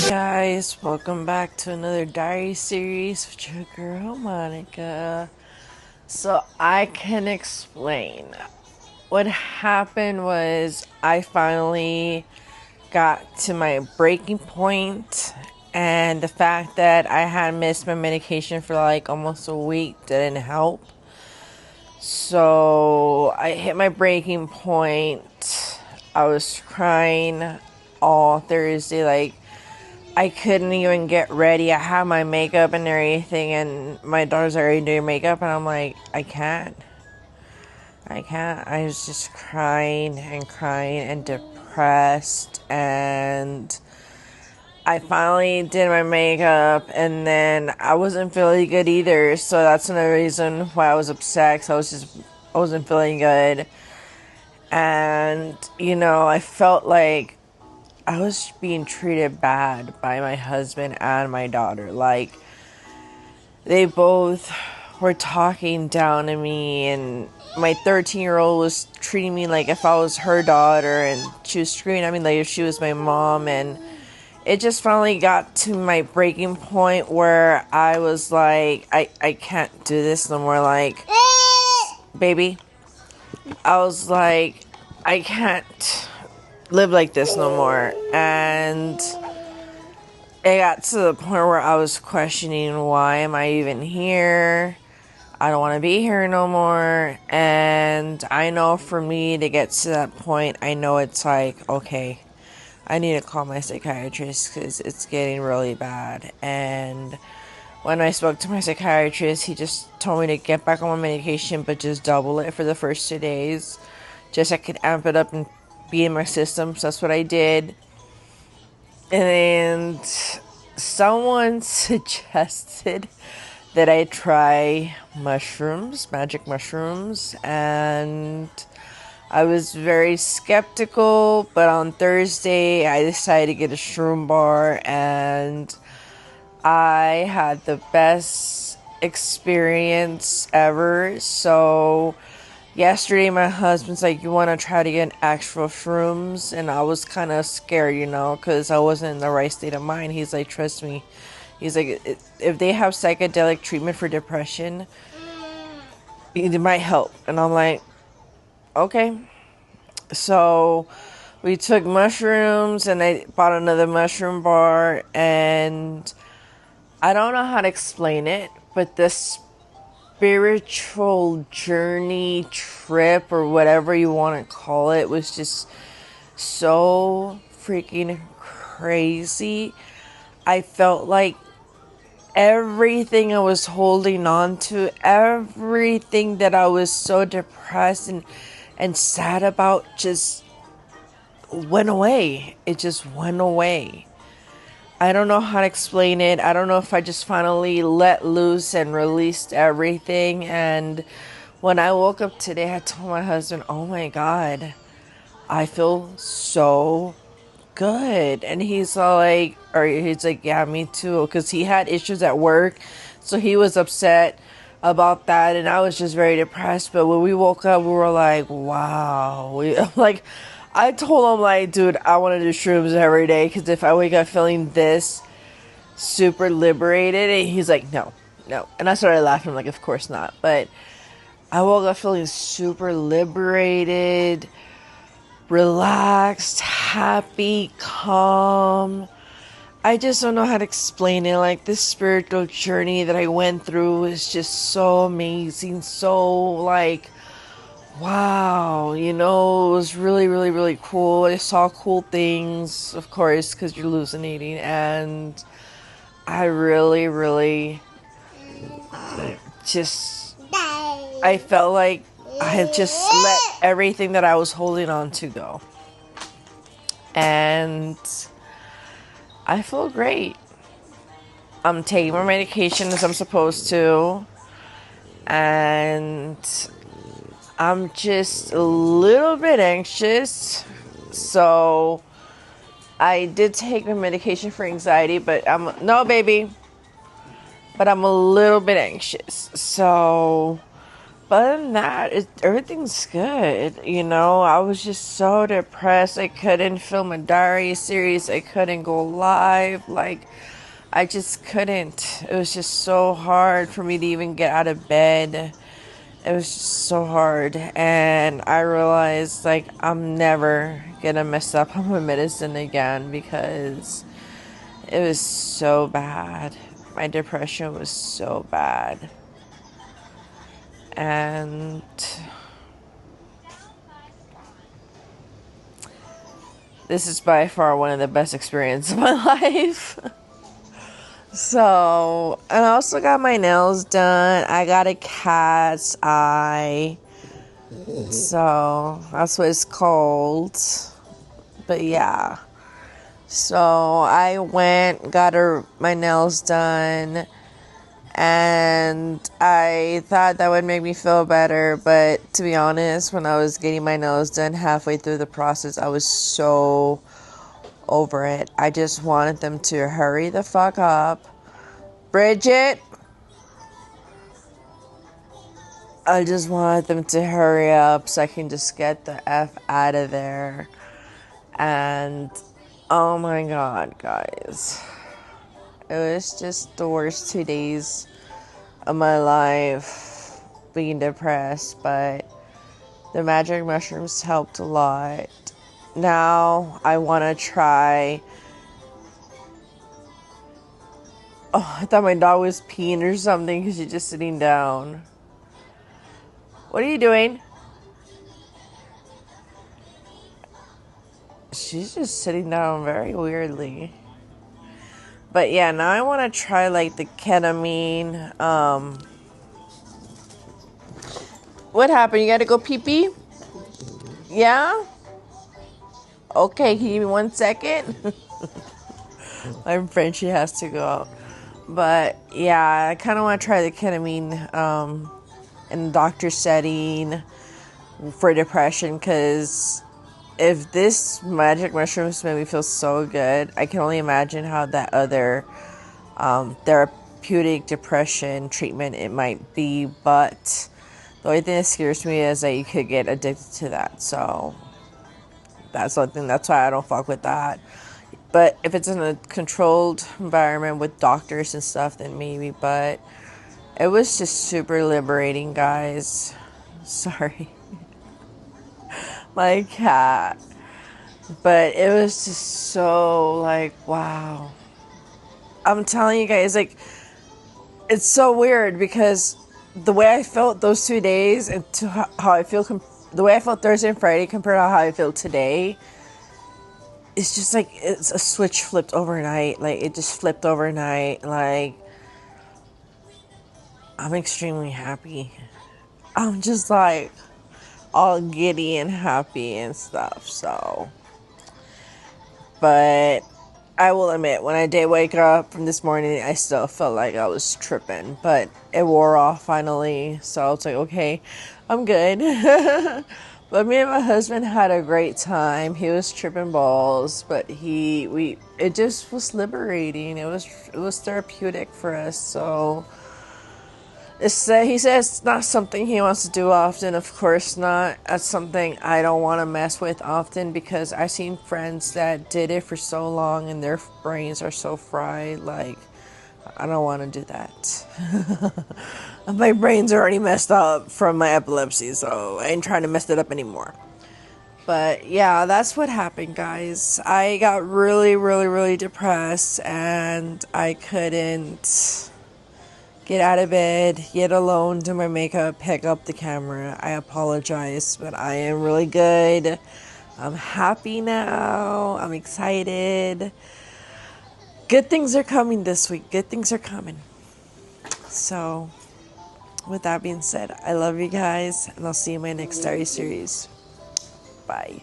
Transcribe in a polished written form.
Guys, welcome back to another diary series with your girl Monica. So I can explain. What happened was I finally got to my breaking point, and the fact that I had missed my medication for like almost a week didn't help. So I hit my breaking point. I was crying all Thursday, like I couldn't even get ready. I had my makeup and everything, and my daughter's already doing makeup, and I'm like, I can't. I was just crying and depressed, and I finally did my makeup, and then I wasn't feeling good either, so that's another reason why I was upset, 'cause I wasn't feeling good, and, I felt like I was being treated bad by my husband and my daughter. Like, they both were talking down to me, and my 13-year-old was treating me like if I was her daughter, and she was screaming at me like if she was my mom, and it just finally got to my breaking point where I was like, I can't do this no more. Like, baby, I was like, I can't live like this no more. And it got to the point where I was questioning, why am I even here? I don't want to be here no more. And I know for me to get to that point, I know it's like, okay, I need to call my psychiatrist because it's getting really bad. And when I spoke to my psychiatrist, he just told me to get back on my medication, but just double it for the first 2 days, just so I could amp it up and be in my system. So that's what I did. And someone suggested that I try mushrooms, magic mushrooms, and I was very skeptical, but on Thursday I decided to get a shroom bar, and I had the best experience ever. So yesterday my husband's like, you want to try to get actual shrooms? And I was kind of scared, because I wasn't in the right state of mind. He's like, trust me. He's like, if they have psychedelic treatment for depression, it might help. And I'm like, okay. So we took mushrooms, and I bought another mushroom bar, and I don't know how to explain it, but the spiritual journey, trip, or whatever you want to call it, was just so freaking crazy. I felt like everything I was holding on to, everything that I was so depressed and sad about, just went away. It just went away. I don't know how to explain it. I don't know if I just finally let loose and released everything. And when I woke up today, I told my husband, oh my God, I feel so good. And he's like, yeah, me too. Because he had issues at work. So he was upset about that. And I was just very depressed. But when we woke up, we were like, wow. I told him, like, dude, I want to do shrooms every day, because if I wake up feeling this super liberated, and he's like, no. And I started laughing. I'm like, of course not. But I woke up feeling super liberated, relaxed, happy, calm. I just don't know how to explain it. Like, this spiritual journey that I went through was just so amazing. So, like, wow, it was really, really, really cool. I saw cool things, of course, because you're hallucinating, and I really, really I felt like I had just let everything that I was holding on to go. And I feel great. I'm taking my medication as I'm supposed to, and I'm just a little bit anxious. So I did take my medication for anxiety, but I'm a little bit anxious. So But other than that, everything's good. You know, I was just so depressed. I couldn't film a diary series. I couldn't go live. Like, I just couldn't. It was just so hard for me to even get out of bed. It was just so hard. And I realized, like, I'm never gonna mess up on my medicine again because it was so bad. My depression was so bad. And this is by far one of the best experiences of my life. So, and I also got my nails done. I got a cat's eye. So, that's what it's called. But yeah. So, I went, got my nails done. And I thought that would make me feel better. But to be honest, when I was getting my nails done halfway through the process, I was so over it. I just wanted them to hurry the fuck up. Bridget, I just wanted them to hurry up so I can just get the F out of there. And oh my god, guys, it was just the worst 2 days of my life being depressed, but the magic mushrooms helped a lot. Now I want to try. Oh, I thought my dog was peeing or something because she's just sitting down. What are you doing? She's just sitting down very weirdly. But yeah, now I want to try like the ketamine. What happened? You got to go pee-pee? Yeah? Okay, can you give me 1 second? I'm afraid she has to go out. But yeah, I kind of want to try the ketamine in the doctor setting for depression, because if this magic mushrooms made me feel so good, I can only imagine how that other therapeutic depression treatment it might be. But the only thing that scares me is that you could get addicted to that. So that's something. That's why I don't fuck with that. But if it's in a controlled environment with doctors and stuff, then maybe. But it was just super liberating, guys. Sorry. My cat. But it was just so, like, wow. I'm telling you guys, like, it's so weird because the way I felt those 2 days and to how I feel, the way I felt Thursday and Friday compared to how I feel today, it's just like it's a switch flipped overnight. Like, it just flipped overnight. Like, I'm extremely happy. I'm just like all giddy and happy and stuff. So, but I will admit, when I did wake up from this morning, I still felt like I was tripping, but it wore off finally. So I was like, okay, I'm good. But me and my husband had a great time. He was tripping balls, but it just was liberating. It was therapeutic for us. So he says it's not something he wants to do often. Of course not. That's something I don't want to mess with often, because I've seen friends that did it for so long and their brains are so fried. Like, I don't want to do that. My brain's already messed up from my epilepsy, so I ain't trying to mess it up anymore. But yeah, that's what happened, guys. I got really, really, really depressed, and I couldn't get out of bed, yet alone do my makeup, pick up the camera. I apologize, but I am really good. I'm happy now. I'm excited. Good things are coming this week. Good things are coming. So, with that being said, I love you guys, and I'll see you in my next diary series. Bye.